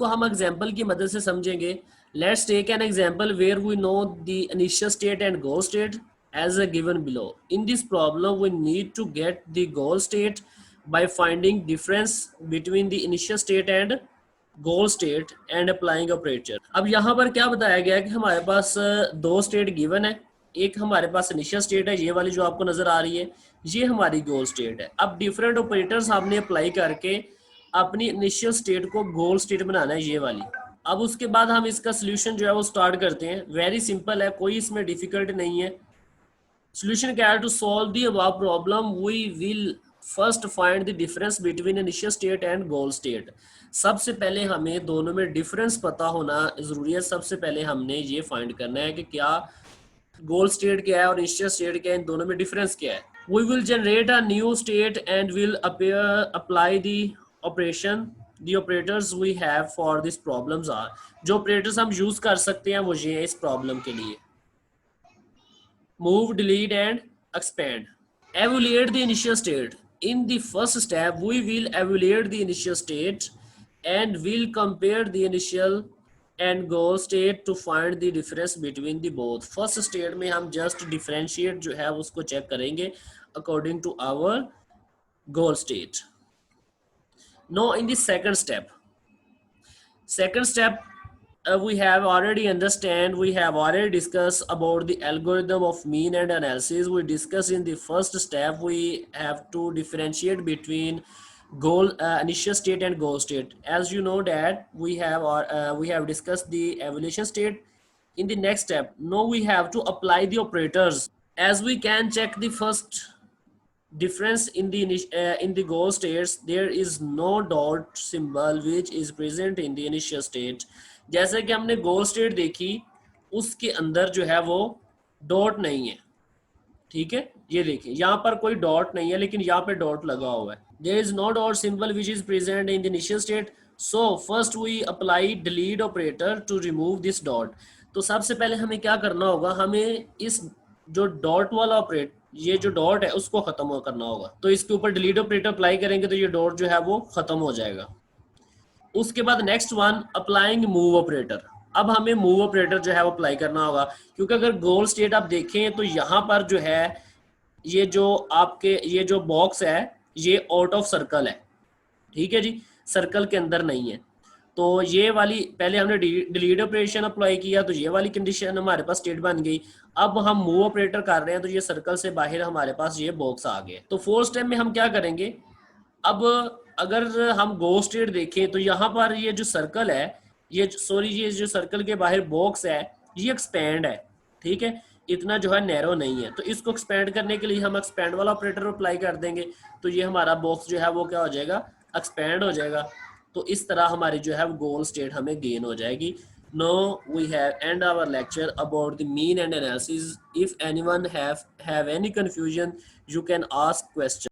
इसको हम एग्जांपल की मदद से समझेंगे। Let's take an example where we know the initial state and goal state as a given below. In this problem we need to get the goal state by finding difference between the initial state and goal state and applying operator. अब यहाँ पर क्या बताया गया है कि हमारे पास दो स्टेट गिवन है। एक हमारे पास इनिशियल स्टेट है, ये वाली जो आपको नजर आ रही है, ये हमारी गोल स्टेट है। अब डिफरेंट ऑपरेटर्स आपने अप्लाई करके अपनी इनिशियल स्टेट को गोल स्टेट बनाना है, ये वाली। अब उसके बाद हम इसका सोल्यूशन जो है वो स्टार्ट करते हैं। वेरी सिंपल है, कोई इसमें डिफिकल्ट नहीं है। Solution क्या है? To solve the above problem, we will first find the difference between initial state and goal state. सबसे पहले हमें दोनों में डिफरेंस पता होना जरूरी है। सबसे पहले हमने ये फाइंड करना है कि क्या गोल स्टेट क्या है और इनिशियल स्टेट क्या है, इन दोनों में डिफरेंस क्या है। We will generate a new state and will apply the operation. The operators we have for this problems are, जो ऑपरेटर्स हम यूज कर सकते हैं वो ये है इस प्रॉब्लम के लिए। Move, delete and expand. Evaluate the initial state. In the first step, we will evaluate the initial state and will compare the initial and goal state to find the difference between the both. First state में हम just differentiate जो है उसको check करेंगे according to our goal state. Now in the second step we have already discussed about the algorithm of mean and analysis. We discussed in the first step we have to differentiate between goal initial state and goal state. As you know that we have discussed the evaluation state. In the next step, now we have to apply the operators. As we can check the first difference in the goal states, there is no dot symbol which is present in the initial state. जैसे कि हमने गोल state देखी, उसके अंदर जो है वो dot नहीं है। ठीक है, ये देखिए यहाँ पर कोई डॉट नहीं है, लेकिन यहाँ पे डॉट लगा हुआ है। There is no dot symbol which is present in the initial state. So first we apply delete operator to remove this dot. तो सबसे पहले हमें क्या करना होगा, हमें इस जो डॉट वाला ऑपरेट, ये जो डॉट है उसको खत्म करना होगा। तो इसके ऊपर डिलीट ऑपरेटर अप्लाई करेंगे तो ये डॉट जो है वो खत्म हो जाएगा। उसके बाद next one applying move operator. अब हमें मूव ऑपरेटर जो है वो अप्लाई करना होगा, क्योंकि अगर गोल स्टेट आप देखें तो यहाँ पर जो है ये जो आपके ये जो बॉक्स है ये आउट ऑफ सर्कल है। ठीक है जी, सर्कल के अंदर नहीं है। तो ये वाली पहले हमने डिलीट ऑपरेशन अप्लाई किया तो ये वाली कंडीशन हमारे पास स्टेट बन गई। अब हम मूव ऑपरेटर कर रहे हैं तो ये सर्कल से बाहर हमारे पास ये बॉक्स आ गए। तो फोर्थ स्टेप में हम क्या करेंगे, अब अगर हम गोल स्टेट देखें तो यहाँ पर ये जो सर्कल है, ये जो सर्कल के बाहर बॉक्स है ये एक्सपेंड है। ठीक है, इतना जो है नैरो नहीं है। तो इसको एक्सपेंड करने के लिए हम एक्सपेंड वाला ऑपरेटर अप्लाई कर देंगे, तो ये हमारा बॉक्स जो है वो क्या हो जाएगा, एक्सपेंड हो जाएगा। तो इस तरह हमारी जो है गोल स्टेट हमें गेन हो जाएगी। Now we have end our lecture about the mean and analysis. If anyone have any confusion, you can ask question.